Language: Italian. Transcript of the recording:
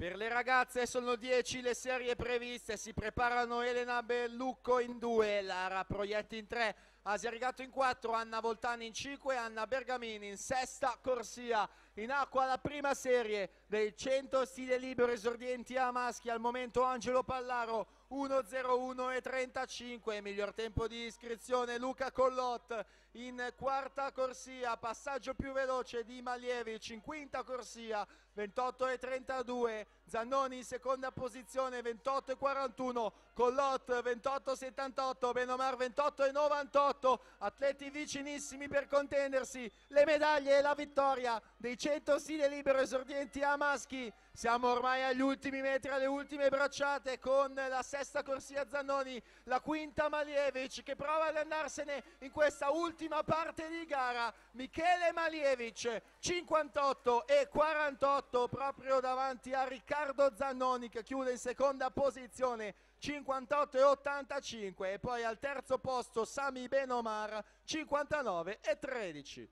Per le ragazze sono 10 le serie previste, si preparano Elena Bellucco in 2, Lara Proietti in 3, Asia Rigatto in 4, Anna Voltani in 5, Anna Bergamini in sesta corsia. In acqua la prima serie dei 100 stile libero esordienti a maschi, al momento Angelo Pallaro 1:01 e 35, miglior tempo di iscrizione Luca Collot in quarta corsia, passaggio più veloce di Malievic in quinta corsia 28 e 32, Zannoni in seconda posizione 28 e 41, Collot 28 e 78, Benomar 28 e 98, atleti vicinissimi per contendersi le medaglie e la vittoria dei 100 stile libero esordienti a maschi. Siamo ormai agli ultimi metri, alle ultime bracciate, con la sesta corsia Zannoni, la quinta Malievic che prova ad andarsene in questa ultima parte di gara. Michele Malievic 58 e 48 proprio davanti a Riccardo Zannoni che chiude in seconda posizione 58 e 85, e poi al terzo posto Sami Benomar 59 e 13.